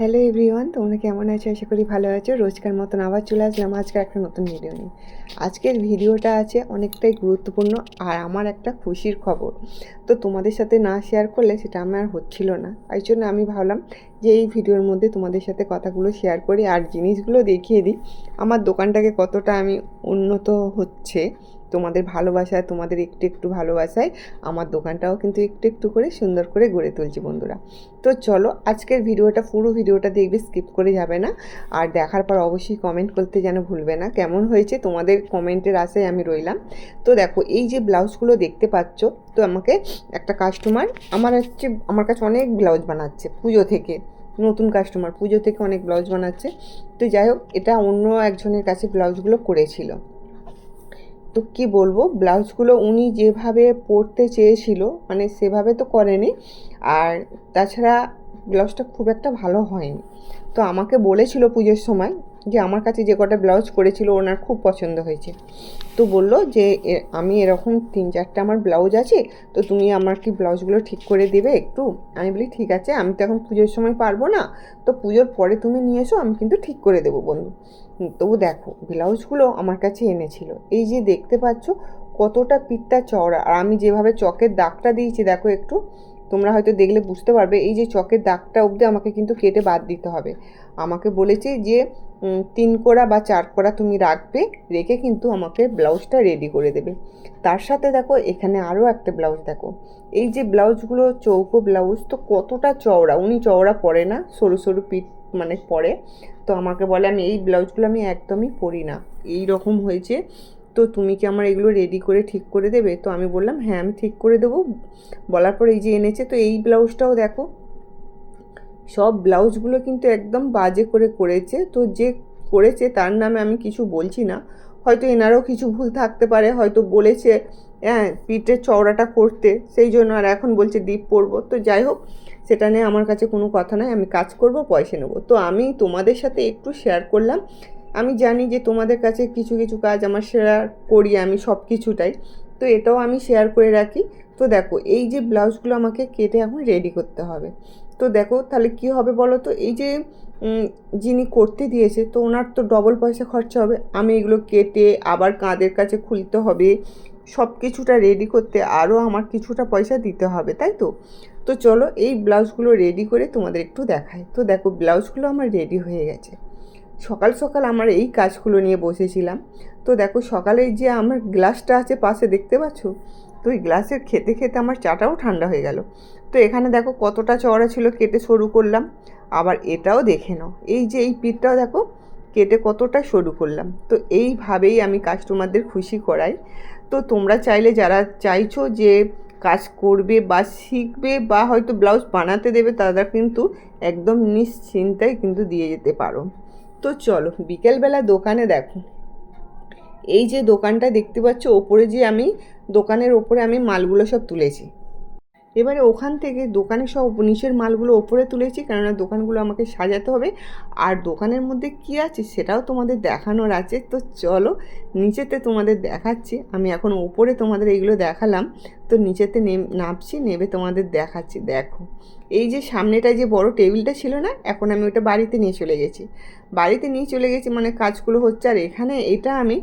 Hello everyone, তোমরা কেমন আছো? আশা করি ভালো আছো। রোজকার মতন আবার চলে আসলাম আজকে একটা নতুন ভিডিও নিয়ে। আজকের ভিডিওটা আছে অনেকটাই গুরুত্বপূর্ণ আর আমার একটা খুশির খবর। তো তোমাদের সাথে না শেয়ার করলে সেটা আমার হচ্ছিল না, তাই জন্য আমি ভাবলাম যে এই ভিডিওর মধ্যে তোমাদের সাথে কথাগুলো শেয়ার করি আর জিনিসগুলো দেখিয়ে দিই আমার দোকানটাকে কতটা আমি উন্নত হচ্ছে। তোমাদের ভালোবাসায়, তোমাদের একটু একটু ভালোবাসায় আমার দোকানটাও কিন্তু একটু একটু করে সুন্দর করে গড়ে তুলছি বন্ধুরা। তো চলো আজকের ভিডিওটা, পুরো ভিডিওটা দেখবে, স্কিপ করে যাবে না। আর দেখার পর অবশ্যই কমেন্ট করতে যেন ভুলবে না কেমন হয়েছে। তোমাদের কমেন্টের আশায় আমি রইলাম। তো দেখো এই যে ব্লাউজগুলো দেখতে পাচ্ছ, তো আমাকে একটা কাস্টমার আমার কাছে অনেক ব্লাউজ বানাচ্ছে পুজো থেকে। নতুন কাস্টমার পুজো থেকে অনেক ব্লাউজ বানাচ্ছে। তো যাই হোক, এটা অন্য একজনের কাছে ব্লাউজগুলো করেছিল। তো কি বলবো, ব্লাউজগুলো উনি যেভাবে পরতে চেয়েছিল মানে সেভাবে তো করেনি। আর তাছাড়া ব্লাউজটা খুব একটা ভালো হয়নি। তো আমাকে বলেছিল পুজোর সময় যে আমার কাছে যে কটা ব্লাউজ করেছিল ওনার খুব পছন্দ হয়েছে। তো বলল যে আমি এরকম 3-4টা আমার ব্লাউজ আছে, তো তুমি আমার কি ব্লাউজগুলো ঠিক করে দেবে একটু। আমি বলি ঠিক আছে, আমি তো এখন পুজোর সময় পারবো না, তো পুজোর পরে তুমি নিয়ে এসো, আমি কিন্তু ঠিক করে দেবো বন্ধু। তবু দেখো ব্লাউজগুলো আমার কাছে এনেছিল। এই যে দেখতে পাচ্ছ কতটা পিঠটা চওড়া, আর আমি যেভাবে চকের দাগটা দিয়েছি দেখো একটু, তোমরা হয়তো দেখলে বুঝতে পারবে। এই যে চকের দাগটা অবধি আমাকে কিন্তু কেটে বাদ দিতে হবে। আমাকে বলেছে যে 3 কোড়া বা 4 কোড়া তুমি রাখবে, রেখে কিন্তু আমাকে ব্লাউজটা রেডি করে দেবে। তার সাথে দেখো এখানে আরও একটা ব্লাউজ দেখো। এই যে ব্লাউজগুলো চৌকো ব্লাউজ, তো কতটা চওড়া, উনি চওড়া পরে না, সরু সরু পিঠ মানে পরে। তো আমাকে বলে আমি এই ব্লাউজগুলো আমি একদমই পরি না, এই রকম হয়েছে, তো তুমি কি আমার এগুলো রেডি করে ঠিক করে দেবে? তো আমি বললাম হ্যাঁ আমি ঠিক করে দেবো। বলার পর এই যে এনেছে, তো এই ব্লাউজটাও দেখো, সব ব্লাউজগুলো কিন্তু একদম বাজে করে করেছে। তো যে করেছে তার নামে আমি কিছু বলছি না, হয়তো এনারও কিছু ভুল থাকতে পারে, হয়তো বলেছে হ্যাঁ পিঠের চওড়াটা করতে, সেই জন্য আর এখন বলছে ডিপ পরবো। তো যাই হোক, সেটা নিয়ে আমার কাছে কোনো কথা নয়, আমি কাজ করব, পয়সা নেবো। তো আমি তোমাদের সাথে একটু শেয়ার করলাম। আমি জানি যে তোমাদের কাছে কিছু কিছু কাজ আমার শেয়ার করি আমি সব কিছুটাই, তো এটাও আমি শেয়ার করে রাখি। তো দেখো এই যে ব্লাউজগুলো আমাকে কেটে এখন রেডি করতে হবে। তো দেখো তাহলে কি হবে বলো তো, এই যে যিনি করতে দিয়েছে তো ওনার তো ডবল পয়সা খরচা হবে। আমি এগুলো কেটে আবার কাঁধের কাছে খুলতে হবে, সব কিছুটা রেডি করতে আরও আমার কিছুটা পয়সা দিতে হবে, তাই তো। তো চলো এই ব্লাউজগুলো রেডি করে তোমাদের একটু দেখাই। তো দেখো ব্লাউজগুলো আমার রেডি হয়ে গেছে। সকাল সকাল আমার এই কাজগুলো নিয়ে বসেছিলাম। তো দেখো সকালে যে আমার গ্লাসটা আছে পাশে দেখতে পাচ্ছ, তো ওই গ্লাসের খেতে খেতে আমার চাটাও ঠান্ডা হয়ে গেল। তো এখানে দেখো কতটা চওড়া ছিল, কেটে সরু করলাম। আবার এটাও দেখে নাও, এই যে এই পিঠটাও দেখো কেটে কতটা সরু করলাম। তো এইভাবেই আমি কাস্টমারদের খুশি করাই। তো তোমরা চাইলে যারা চাইছো যে কাজ করবে বা শিখবে বা হয়তো ব্লাউজ বানাতে দেবে, তারা কিন্তু একদম নিশ্চিন্তায় কিন্তু দিয়ে যেতে পারো। তো চলো বিকেলবেলা দোকানে দেখো, এই যে দোকানটা দেখতে পাচ্ছ ওপরে, যে আমি দোকানের ওপরে আমি মালগুলো সব তুলেছি। এবারে ওখান থেকে দোকানে সব নিচের মালগুলো ওপরে তুলেছি, কেননা দোকানগুলো আমাকে সাজাতে হবে। আর দোকানের মধ্যে কি আছে সেটাও তোমাদের দেখানোর আছে। তো চলো নিচেতে তোমাদের দেখাচ্ছি। আমি এখন ওপরে তোমাদের এইগুলো দেখালাম, তো নিচেতে নামছি, নেমে তোমাদের দেখাচ্ছি। দেখো এই যে সামনেটায় যে বড় টেবিলটা ছিল না, এখন আমি ওটা বাড়িতে নিয়ে চলে গেছি। বাড়িতে নিয়ে চলে গেছি মানে কাজগুলো হচ্ছে। আর এখানে এটা আমি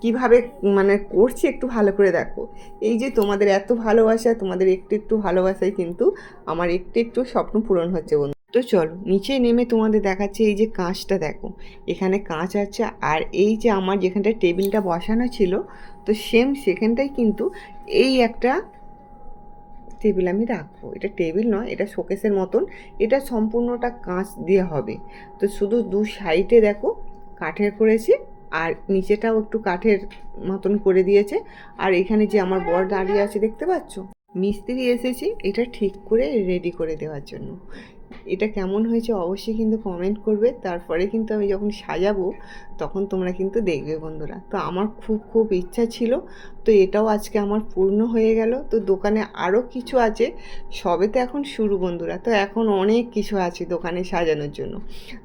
কিভাবে মানে করছি একটু ভালো করে দেখো। এই যে তোমাদের এত ভালোবাসা, তোমাদের একটু একটু ভালোবাসায় কিন্তু আমার একটু একটু স্বপ্ন পূরণ হচ্ছে বন্ধু। তো চলো নিচে নেমে তোমাদের দেখাচ্ছে। এই যে কাঁচটা দেখো, এখানে কাঁচ আছে। আর এই যে আমার যেখানটা টেবিলটা বসানো ছিল, তো সেম সেখানটাই কিন্তু এই একটা টেবিল আমি রাখবো। এটা টেবিল নয়, এটা শোকেসের মতন। এটা সম্পূর্ণটা কাঁচ দিয়ে হবে। তো শুধু দু সাইডে দেখো কাঠের করেছি, আর নিচেটাও একটু কাঠের মতন করে দিয়েছে। আর এখানে যে আমার বর দাঁড়িয়ে আছে দেখতে পাচ্ছ, মিস্ত্রি এসেছে এটা ঠিক করে রেডি করে দেওয়ার জন্য। এটা কেমন হয়েছে অবশ্যই কিন্তু কমেন্ট করবে। তারপরে কিন্তু আমি যখন সাজাবো তখন তোমরা কিন্তু দেখবে বন্ধুরা। তো আমার খুব খুব ইচ্ছা ছিল, তো এটাও আজকে আমার পূর্ণ হয়ে গেল। তো দোকানে আরও কিছু আছে, সবে তো এখন শুরু বন্ধুরা, তো এখন অনেক কিছু আছে দোকানে সাজানোর জন্য।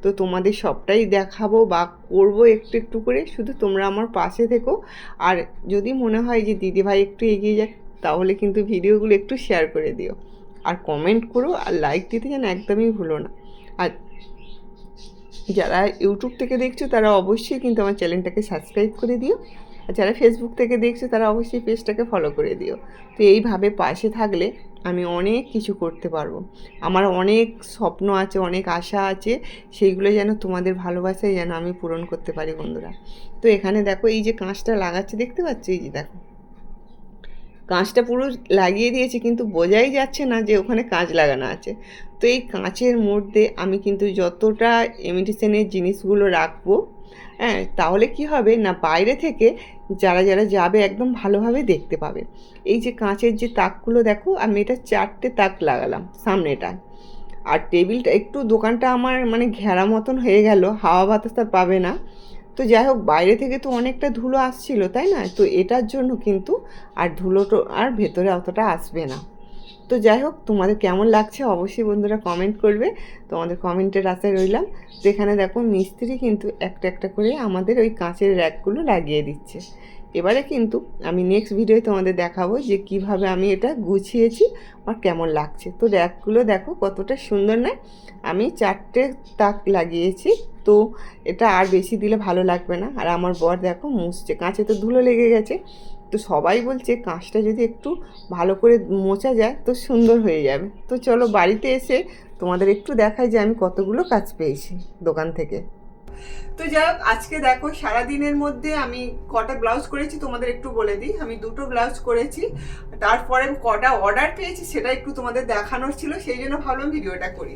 তো তোমাদের সবটাই দেখাবো বা করবো একটু একটু করে, শুধু তোমরা আমার পাশে থেকো। আর যদি মনে হয় যে দিদিভাই একটু এগিয়ে যাক, তাহলে কিন্তু ভিডিওগুলো একটু শেয়ার করে দিও, আর কমেন্ট করো, আর লাইক দিতে যেন একদমই ভুলো না। আর যারা ইউটিউব থেকে দেখছো তারা অবশ্যই কিন্তু আমার চ্যানেলটাকে সাবস্ক্রাইব করে দিও, আর যারা ফেসবুক থেকে দেখছো তারা অবশ্যই পেজটাকে ফলো করে দিও। তো এইভাবে পাশে থাকলে আমি অনেক কিছু করতে পারবো। আমার অনেক স্বপ্ন আছে, অনেক আশা আছে, সেইগুলো যেন তোমাদের ভালোবাসায় যেন আমি পূরণ করতে পারি বন্ধুরা। তো এখানে দেখো এই যে কাঁচটা লাগাচ্ছে, দেখতে পাচ্ছ, এই যে দেখো কাঁচটা পুরো লাগিয়ে দিয়েছে, কিন্তু বোঝাই যাচ্ছে না যে ওখানে কাঁচ লাগানো আছে। তো এই কাঁচের মধ্যে আমি কিন্তু যতটা ইমিটেশনের জিনিসগুলো রাখবো, হ্যাঁ, তাহলে কি হবে না, বাইরে থেকে যারা যারা যাবে একদম ভালোভাবে দেখতে পাবে। এই যে কাঁচের যে তাকগুলো দেখো, আমি এটা 4টে তাক লাগালাম সামনেটা। আর টেবিলটা একটু, দোকানটা আমার মানে ঘেরা মতন হয়ে গেল, হাওয়া বাতাস আর পাবে না। তো যাই হোক, বাইরে থেকে তো অনেকটা ধুলো আসছিল, তাই না? তো এটার জন্য কিন্তু আর ধুলোটো আর ভেতরে অতটা আসবে না। তো যাই হোক, তোমাদের কেমন লাগছে অবশ্যই বন্ধুরা কমেন্ট করবে, তোমাদের কমেন্টের আশায় রইলাম। তো এখানে দেখো মিস্ত্রি কিন্তু একটা একটা করে আমাদের ওই কাঁচের র্যাকগুলো লাগিয়ে দিচ্ছে। এবারে কিন্তু আমি নেক্সট ভিডিওতে তোমাদের দেখাবো যে কিভাবে আমি এটা গুছিয়েছি আর কেমন লাগছে। তো র্যাকগুলো দেখো কতটা সুন্দর, না? আমি 4টে তাক লাগিয়েছি। তো এটা আর বেশি দিলে ভালো লাগবে না। আর আমার বর দেখো মুছছে, কাঁচে তো ধুলো লেগে গেছে। তো সবাই বলছে কাঁচটা যদি একটু ভালো করে মোছা যায় তো সুন্দর হয়ে যাবে। তো চলো বাড়িতে এসে তোমাদের একটু দেখাই যে আমি কতগুলো কাজ পেয়েছি দোকান থেকে। তো যাই হোক, আজকে দেখো সারাদিনের মধ্যে আমি কটা ব্লাউজ করেছি তোমাদের একটু বলে দিই। আমি 2টো ব্লাউজ করেছি, তারপরে কটা অর্ডার পেয়েছি সেটা একটু তোমাদের দেখানোর ছিল, সেই জন্য ভাবলাম ভিডিওটা করি।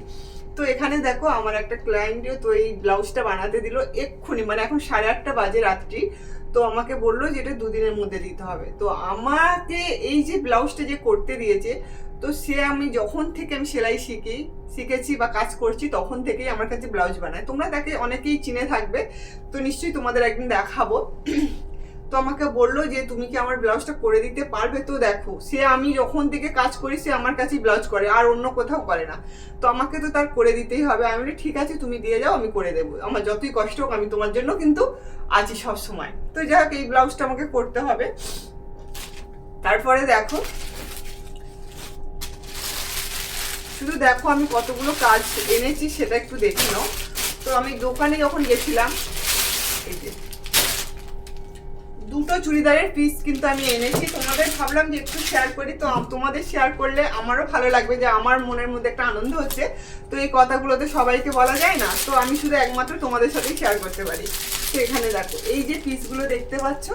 তো এখানে দেখো আমার একটা ক্লায়েন্টও তো এই ব্লাউজটা বানাতে দিল এক্ষুনি, মানে এখন 8:30 বাজে রাত্রি। তো আমাকে বললো যে এটা 2 দিনের মধ্যে দিতে হবে। তো আমাকে এই যে ব্লাউজটা যে করতে দিয়েছে, তো সে আমি যখন থেকে আমি সেলাই শিখেছি বা কাজ করছি তখন থেকেই আমার কাছে ব্লাউজ বানায়। তোমরা তাকে অনেকেই চিনে থাকবে, তো নিশ্চয়ই তোমাদের একদিন দেখাবো। তো আমাকে বললো যে তুমি কি আমার ব্লাউজটা করে দিতে পারবে? তো দেখো, সে আমি যখন থেকে কাজ করি সে আমার কাছেই ব্লাউজ করে, আর অন্য কোথাও করে না। তো আমাকে তো তার করে দিতেই হবে। আমি বলি ঠিক আছে, তুমি দিয়ে যাও, আমি করে দেবো, আমার যতই কষ্ট হোক আমি তোমার জন্য কিন্তু আছি সব সময়। তো যাই হোক, এই ব্লাউজটা আমাকে করতে হবে। তারপরে দেখো, শুধু দেখো আমি কতগুলো কাজ এনেছি সেটা একটু দেখে নাও। তো আমি দোকানে যখন গেছিলাম, এই যে 2টো চুড়িদারের পিস কিন্তু আমি এনেছি, তোমাদের ভাবলাম যে একটু শেয়ার করি। তো তোমাদের শেয়ার করলে আমারও ভালো লাগবে, যে আমার মনের মধ্যে একটা আনন্দ হচ্ছে। তো এই কথাগুলো তো সবাইকে বলা যায় না, তো আমি শুধু একমাত্র তোমাদের সাথেই শেয়ার করতে পারি। তো এখানে দেখো এই যে পিসগুলো দেখতে পাচ্ছ,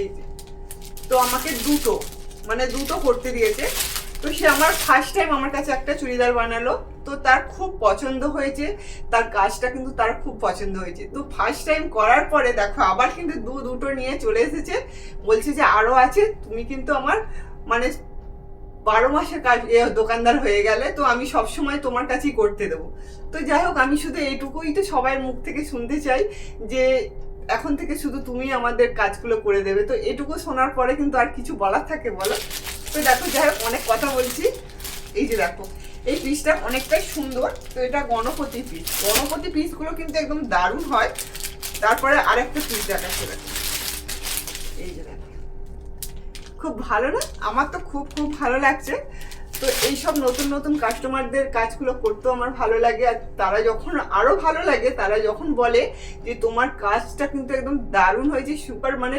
এই যে, তো আমাকে 2টো করতে দিয়েছে। তো সে আমার ফার্স্ট টাইম আমার কাছে একটা চুড়িদার বানালো, তো তার খুব পছন্দ হয়েছে, তার কাজটা কিন্তু তার খুব পছন্দ হয়েছে। তো ফার্স্ট টাইম করার পরে দেখো আবার কিন্তু 2টো নিয়ে চলে এসেছে, বলছে যে আরো আছে, তুমি কিন্তু আমার মানে 12 মাসের কাজ দোকানদার হয়ে গেলে, তো আমি সব সময় তোমার কাছেই করতে দেবো। তো যাই হোক, আমি শুধু এইটুকুই তো সবার মুখ থেকে শুনতে চাই যে এখন থেকে শুধু তুমি আমাদের কাজগুলো করে দেবে। তো এটুকু শোনার পরে কিন্তু আর কিছু বলার থাকে বলো? তো দেখো, যাই হোক অনেক কথা বলছি। এই যে দেখো এই পিসটা অনেকটাই সুন্দর। তো এটা গণপতি পিসগুলো কিন্তু একদম দারুণ হয়। তারপরে আরেকটা পিস দেখাচ্ছে, দেখো এই যে দেখো, খুব ভালো না? আমার তো খুব খুব ভালো লাগছে। তো এইসব নতুন নতুন কাস্টমারদের কাজগুলো করতেও আমার ভালো লাগে। আর তারা যখন আরো ভালো লাগে, তারা যখন বলে যে তোমার কাজটা কিন্তু একদম দারুণ হয়েছে, সুপার, মানে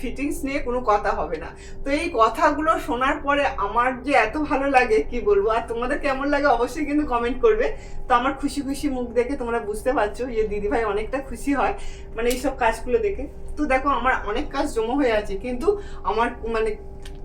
ফিটিংস নিয়ে কোনো কথা হবে না। তো এই কথাগুলো শোনার পরে আমার যে এত ভালো লাগে কি বলবো। আর তোমাদের কেমন লাগে অবশ্যই কিন্তু কমেন্ট করবে। তো আমার খুশি খুশি মুখ দেখে তোমরা বুঝতে পারছো যে দিদিভাই অনেকটা খুশি হয় মানে এইসব কাজগুলো দেখে। তো দেখো আমার অনেক কাজ জমা হয়ে আছে, কিন্তু আমার মানে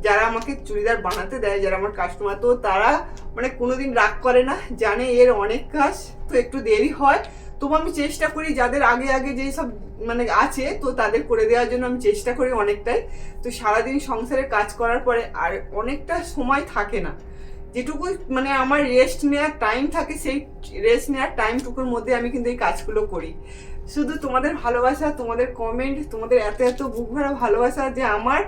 যারা আমাকে চুড়িদার বানাতে দেয়, যারা আমার কাস্টমার, তো তারা মানে কোনোদিন রাগ করে না, জানে এর অনেক কাজ, তো একটু দেরি হয়। তবু আমি চেষ্টা করি যাদের আগে আগে যেসব মানে আছে তো তাদের করে দেওয়ার জন্য আমি চেষ্টা করি অনেকটাই। তো সারাদিন সংসারে কাজ করার পরে আর অনেকটা সময় থাকে না, যেটুকু মানে আমার রেস্ট নেওয়ার টাইম থাকে, সেই রেস্ট নেওয়ার টাইমটুকুর মধ্যে আমি কিন্তু এই কাজগুলো করি। শুধু তোমাদের ভালোবাসা, তোমাদের কমেন্ট, তোমাদের এত এত বুক ভরা ভালোবাসা, যে আমার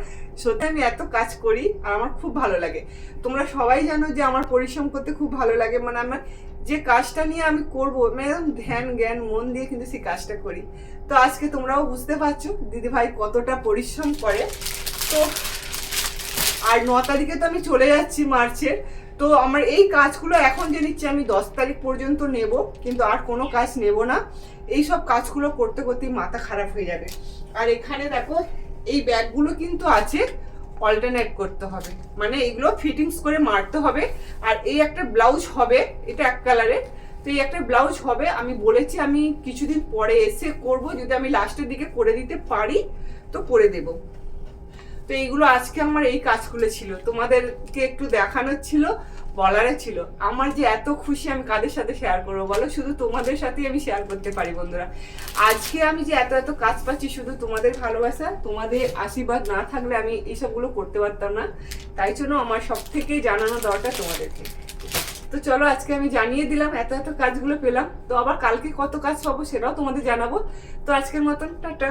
সত্যি আমি এত কাজ করি আর আমার খুব ভালো লাগে। তোমরা সবাই জানো যে আমার পরিশ্রম করতে খুব ভালো লাগে, মানে আমার যে কাজটা নিয়ে আমি করবো মানে একদম ধ্যান জ্ঞান মন দিয়ে কিন্তু সেই কাজটা করি। তো আজকে তোমরাও বুঝতে পারছো দিদিভাই কতটা পরিশ্রম করে। তো আর 9 তারিখে তো আমি চলে যাচ্ছি মার্চের। তো আমার এই কাজগুলো এখন যে নিচ্ছি আমি 10 তারিখ পর্যন্ত নেব, কিন্তু আর কোনো কাজ নেব না। এই সব কাজগুলো করতে করতেই মাথা খারাপ হয়ে যাবে। আর এখানে দেখো এই ব্যাগগুলো কিন্তু আছে, অল্টারনেট করতে হবে, মানে এগুলো ফিটিংস করে মারতে হবে। আর এই একটা ব্লাউজ হবে, এটা এক কালারের, তো এই একটা ব্লাউজ হবে। আমি বলেছি আমি কিছুদিন পরে এসে করব, যদি আমি লাস্টের দিকে করে দিতে পারি তো করে দেব। তো এইগুলো আজকে আমার এই কাজগুলো ছিল, তোমাদেরকে একটু দেখানোর ছিল, বলার ছিল। আমার যে এত খুশি আমি কাদের সাথে শেয়ার করবো বলো, শুধু তোমাদের সাথেই আমি শেয়ার করতে পারি বন্ধুরা। আজকে আমি যে এত এত কাজ পাচ্ছি শুধু তোমাদের ভালোবাসা, তোমাদের আশীর্বাদ না থাকলে আমি এইসবগুলো করতে পারতাম না। তাই জন্য আমার সব থেকে জানানো দরকার তোমাদেরকে। তো চলো আজকে আমি জানিয়ে দিলাম, এত এত কাজগুলো পেলাম, তো আবার কালকে কত কাজ পাবো সেটাও তোমাদের জানাবো। তো আজকের মতন টাটা।